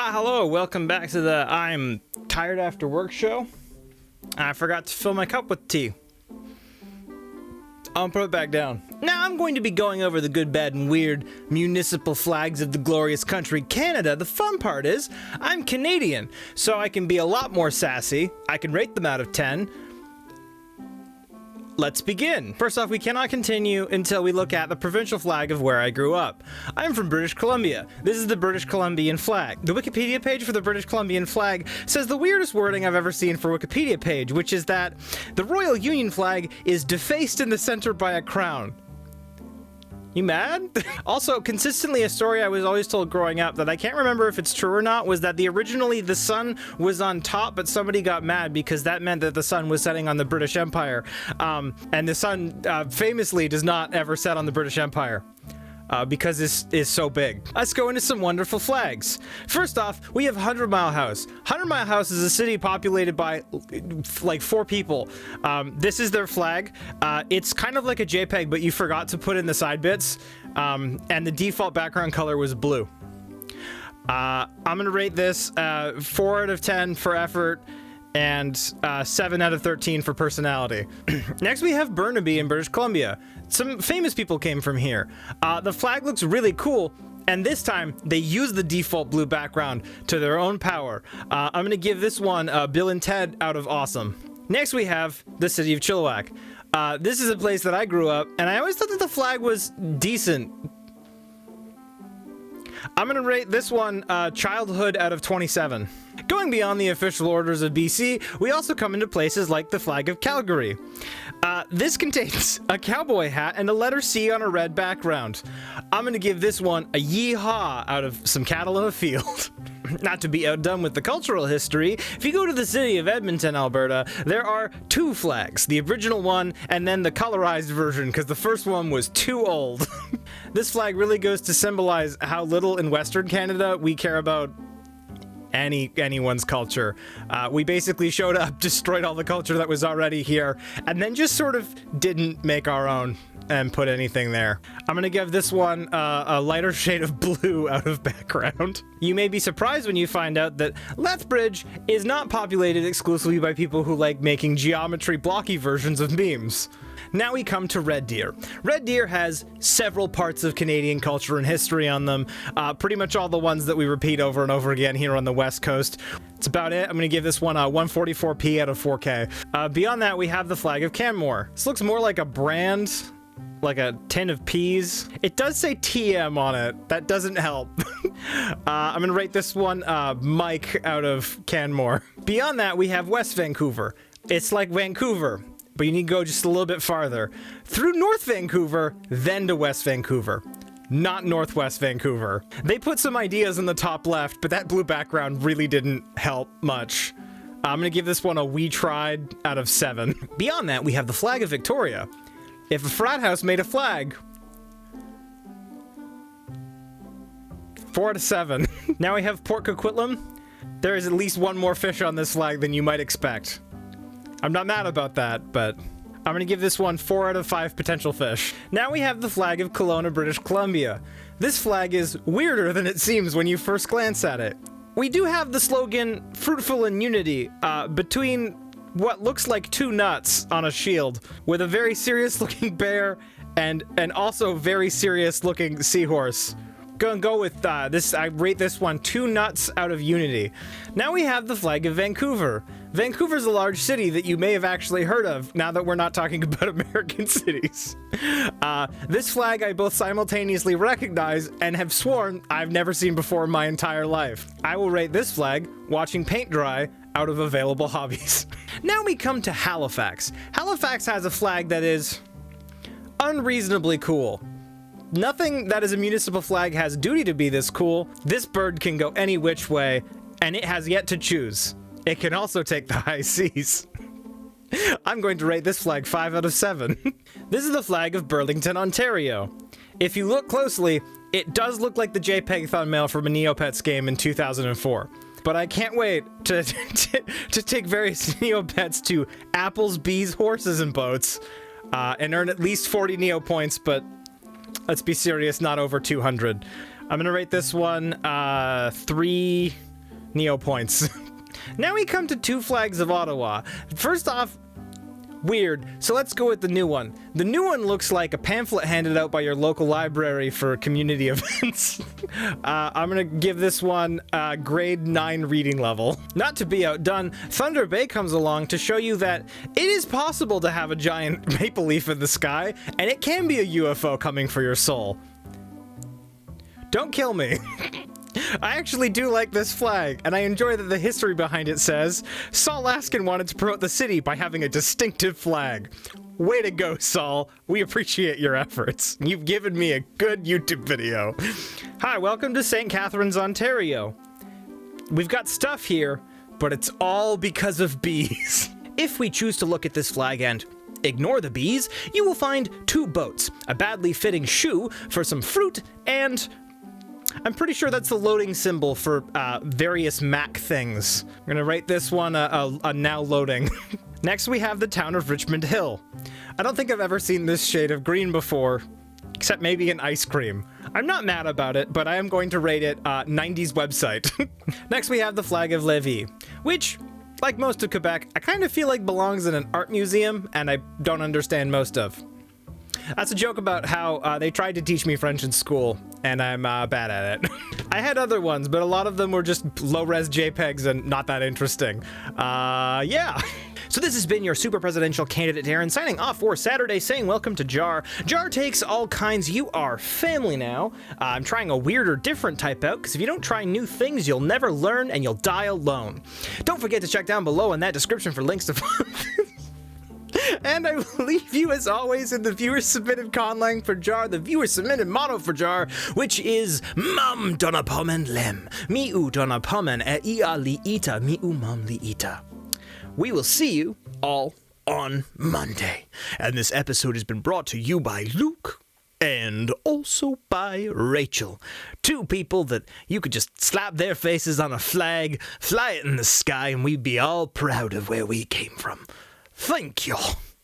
Hi, hello, welcome back to the I'm Tired After Work show. I forgot to fill my cup with tea. I'll put it back down. Now I'm going to be going over the good, bad, and weird municipal flags of the glorious country Canada. The fun part is, I'm Canadian, so I can be a lot more sassy. I can rate them out of 10. Let's begin. First off, we cannot continue until we look at the provincial flag of where I grew up. I'm from British Columbia. This is the British Columbian flag. The Wikipedia page for the British Columbian flag says the weirdest wording I've ever seen for a Wikipedia page, which is that the Royal Union flag is defaced in the center by a crown. You mad? Also, consistently a story I was always told growing up that I can't remember if it's true or not was that originally the sun was on top, but somebody got mad because that meant that the sun was setting on the British Empire. And the sun famously does not ever set on the British Empire. Because this is so big. Let's go into some wonderful flags. First off, we have 100 Mile House. 100 Mile House is a city populated by like 4 people. This is their flag. It's kind of like a JPEG, but you forgot to put in the side bits. And the default background color was blue. I'm gonna rate this 4 out of 10 for effort and 7 out of 13 for personality. Next we have Burnaby in British Columbia. Some famous people came from here. The flag looks really cool, and this time they use the default blue background to their own power. I'm gonna give this one Bill and Ted out of awesome. Next we have the city of Chilliwack. This is a place that I grew up, and I always thought that the flag was decent. I'm gonna rate this one childhood out of 27. Going beyond the official orders of BC, we also come into places like the flag of Calgary. This contains a cowboy hat and a letter C on a red background. I'm gonna give this one a yeehaw out of some cattle in a field. Not to be outdone with the cultural history, if you go to the city of Edmonton, Alberta, there are 2 flags. The original one and then the colorized version, because the first one was too old. This flag really goes to symbolize how little in Western Canada we care about anyone's culture. We basically showed up, destroyed all the culture that was already here, and then just sort of didn't make our own and put anything there. I'm gonna give this one a lighter shade of blue out of background. You may be surprised when you find out that Lethbridge is not populated exclusively by people who like making geometry blocky versions of memes. Now we come to Red Deer. Red Deer has several parts of Canadian culture and history on them, pretty much all the ones that we repeat over and over again here on the West Coast. That's about it. I'm going to give this one a 144p out of 4K. Beyond that, we have the flag of Canmore. This looks more like a brand, like a tin of peas. It does say TM on it. That doesn't help. I'm going to rate this one Mike out of Canmore. Beyond that, we have West Vancouver. It's like Vancouver, but you need to go just a little bit farther. Through North Vancouver, then to West Vancouver. Not Northwest Vancouver. They put some ideas in the top left, but that blue background really didn't help much. I'm gonna give this one a we tried out of 7. Beyond that, we have the flag of Victoria. If a frat house made a flag, 4 out of 7. Now we have Port Coquitlam. There is at least one more fish on this flag than you might expect. I'm not mad about that, but I'm gonna give this one 4 out of 5 potential fish. Now we have the flag of Kelowna, British Columbia. This flag is weirder than it seems when you first glance at it. We do have the slogan, fruitful in unity, between what looks like 2 nuts on a shield, with a very serious looking bear and also very serious looking seahorse. Gonna go with this. I rate this one 2 nuts out of unity. Now we have the flag of Vancouver. Vancouver's a large city that you may have actually heard of now that we're not talking about American cities. This flag I both simultaneously recognize and have sworn I've never seen before in my entire life. I will rate this flag watching paint dry out of available hobbies. Now we come to Halifax. Halifax has a flag that is unreasonably cool. Nothing that is a municipal flag has duty to be this cool. This bird can go any which way, and it has yet to choose. It can also take the high seas. I'm going to rate this flag 5 out of 7. This is the flag of Burlington, Ontario. If you look closely, it does look like the JPEG thumbnail from a Neopets game in 2004. But I can't wait to take various Neopets to apples, bees, horses, and boats, and earn at least 40 Neo points, but let's be serious, not over 200. I'm gonna rate this one 3 Neo points. Now we come to two flags of Ottawa. First off, weird. So let's go with the new one. The new one looks like a pamphlet handed out by your local library for community events. I'm gonna give this one grade 9 reading level. Not to be outdone, Thunder Bay comes along to show you that it is possible to have a giant maple leaf in the sky, and it can be a UFO coming for your soul. Don't kill me. I actually do like this flag, and I enjoy that the history behind it says, Saul Laskin wanted to promote the city by having a distinctive flag. Way to go, Saul. We appreciate your efforts. You've given me a good YouTube video. Hi, welcome to St. Catharines, Ontario. We've got stuff here, but it's all because of bees. If we choose to look at this flag and ignore the bees, you will find 2 boats, a badly fitting shoe for some fruit, and I'm pretty sure that's the loading symbol for various Mac things. I'm gonna rate this one a now loading. Next we have the town of Richmond Hill. I don't think I've ever seen this shade of green before, except maybe an ice cream. I'm not mad about it, but I am going to rate it 90s website. Next we have the flag of Lévis, which, like most of Quebec, I kind of feel like belongs in an art museum, and I don't understand most of. That's a joke about how they tried to teach me French in school, and I'm bad at it. I had other ones, but a lot of them were just low-res JPEGs and not that interesting. Yeah. So this has been your super presidential candidate, Deron, signing off for Saturday, saying welcome to JAR. JAR takes all kinds. You are family now. I'm trying a weird or different type out, because if you don't try new things, you'll never learn, and you'll die alone. Don't forget to check down below in that description for links to And I will leave you, as always, in the viewer-submitted conlang for JAR, the viewer-submitted motto for JAR, which is Mam donna pomen lem, mi u donna pomen e ia li ita, mi u mam li ita. We will see you all on Monday. And this episode has been brought to you by Luke and also by Rachel. 2 people that you could just slap their faces on a flag, fly it in the sky, and we'd be all proud of where we came from. Thank you.